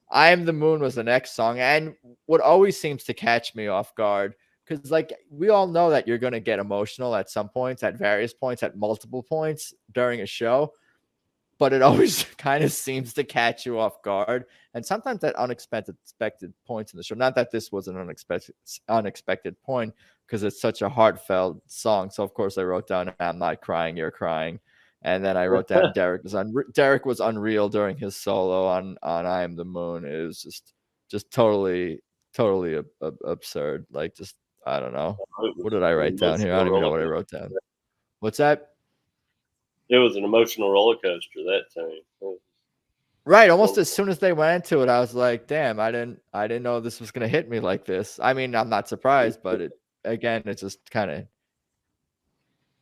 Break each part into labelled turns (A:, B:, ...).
A: I Am the Moon was the next song. And what always seems to catch me off guard, because like we all know that you're going to get emotional at some points, at various points, at multiple points during a show, but it always kind of seems to catch you off guard. And sometimes at unexpected points in the show. Not that this was an unexpected point, because it's such a heartfelt song. So of course I wrote down, "I'm not crying, you're crying." And then I wrote down Derek was unreal during his solo on "I Am the Moon." It was just totally absurd. Like, just I don't know. What did I write down here? I don't even know what I wrote down. What's that?
B: It was an emotional roller coaster that time.
A: Right, almost as soon as they went into it, I was like, "Damn, I didn't know this was gonna hit me like this." I mean, I'm not surprised, but it's just kind of,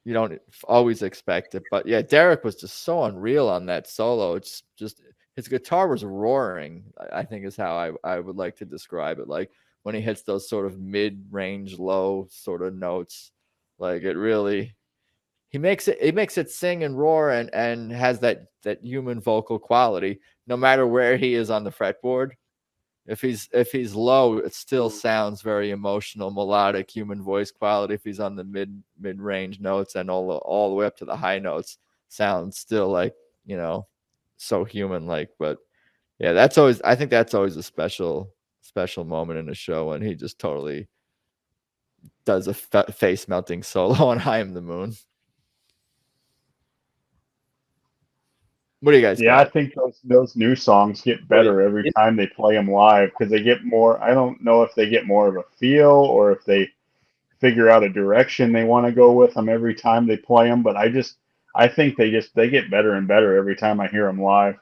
A: you don't always expect it. But yeah, Derek was just so unreal on that solo. It's just his guitar was roaring, I think is how I would like to describe it. Like when he hits those sort of mid-range, low sort of notes, like it makes it sing and roar, and has that human vocal quality, no matter where he is on the fretboard. If he's low, it still sounds very emotional, melodic, human voice quality. If he's on the mid range notes and all the way up to the high notes, sounds still like, so human like. But yeah, I think that's always a special moment in a show when he just totally does a face melting solo on "I Am the Moon." What do you guys
C: Yeah, I
A: got?
C: think those new songs get
B: Wait,
C: better every time they play them live because they get more. I don't know if they get more of a feel or if they figure out a direction they want to go with them every time they play them. But I think they get better and better every time I hear them live.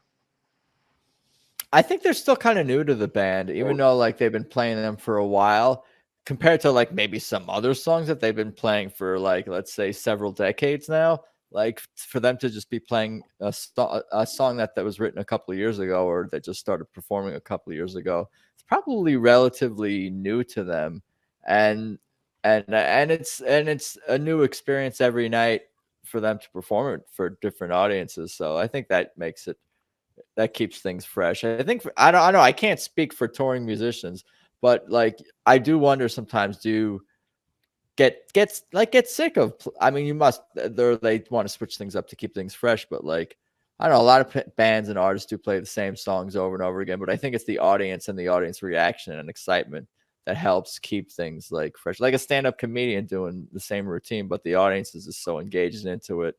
A: I think they're still kind of new to the band, even though like they've been playing them for a while, compared to like maybe some other songs that they've been playing for, like, let's say, several decades now. Like for them to just be playing a song that was written a couple of years ago, or that just started performing a couple of years ago, it's probably relatively new to them. And it's a new experience every night for them to perform it for different audiences. So I think that keeps things fresh. I think I know I can't speak for touring musicians, but like I do wonder sometimes, do you get sick of, I mean, you must, they want to switch things up to keep things fresh, but like I don't know, a lot of bands and artists do play the same songs over and over again, but I think it's the audience and the audience reaction and excitement that helps keep things like fresh, like a stand-up comedian doing the same routine, but the audience is just so engaged into it.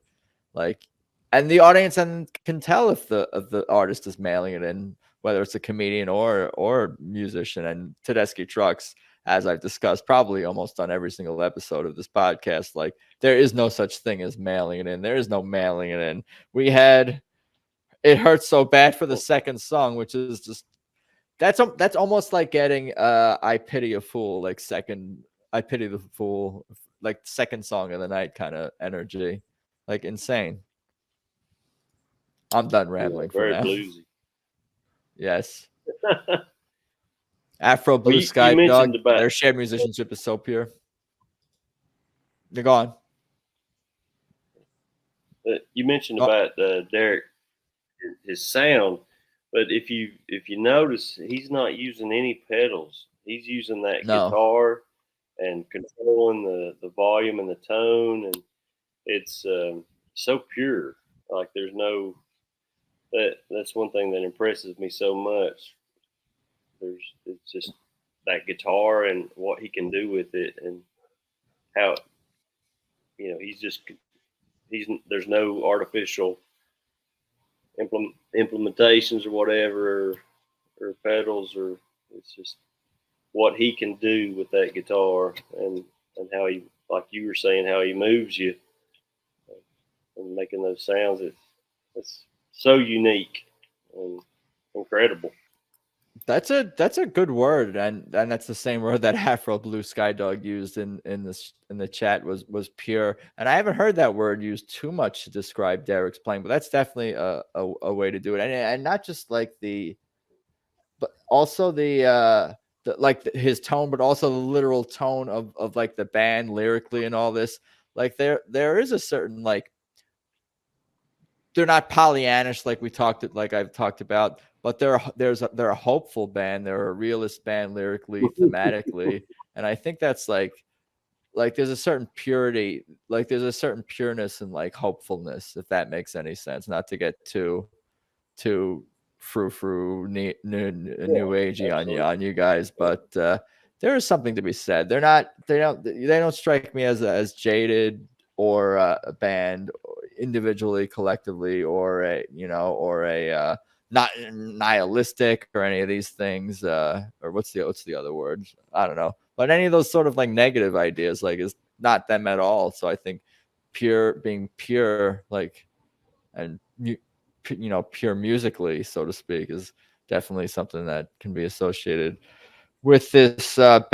A: Like, and the audience can tell if the artist is mailing it in, whether it's a comedian or musician. And Tedeschi Trucks, as I've discussed probably almost on every single episode of this podcast, like there is no such thing as mailing it in. There is no mailing it in. We had It Hurts So Bad for the second song, which is just that's almost like getting I Pity a Fool, like second I Pity the Fool, like second song of the night kind of energy. Like insane. I'm done rambling for
B: very
A: now.
B: bluesy.
A: Yes. Afro
B: Well,
A: Blue
B: you
A: Sky Dog,
B: mentioned about
A: their shared musicianship is so pure. You're gone.
B: you mentioned
A: Oh,
B: about Derek, his sound, but if you notice, he's not using any pedals. He's using that
A: no.
B: guitar and controlling the volume and the tone, and it's so pure. Like there's no that's one thing that impresses me so much. It's just that guitar and what he can do with it, and how there's no artificial implementations or whatever, or pedals, or it's just what he can do with that guitar, and how he, like you were saying, how he moves you and making those sounds. It's so unique and incredible.
A: That's a good word, and that's the same word that Afro Blue Sky Dog used in the chat, was pure. And I haven't heard that word used too much to describe Derek's playing, but that's definitely a way to do it. And not just like but also his tone, but also the literal tone of like the band lyrically and all this. Like there is a certain like they're not Pollyannish like I've talked about, but they're a hopeful band. They're a realist band lyrically, thematically, and I think that's like there's a certain purity, like there's a certain pureness and like hopefulness, if that makes any sense. Not to get too frou new agey on you guys, but there is something to be said. They don't strike me as jaded or a band individually, collectively, or a not nihilistic or any of these things, or what's the other word? I don't know, but any of those sort of like negative ideas, like, is not them at all. So I think being pure, like, and pure musically, so to speak, is definitely something that can be associated with this band.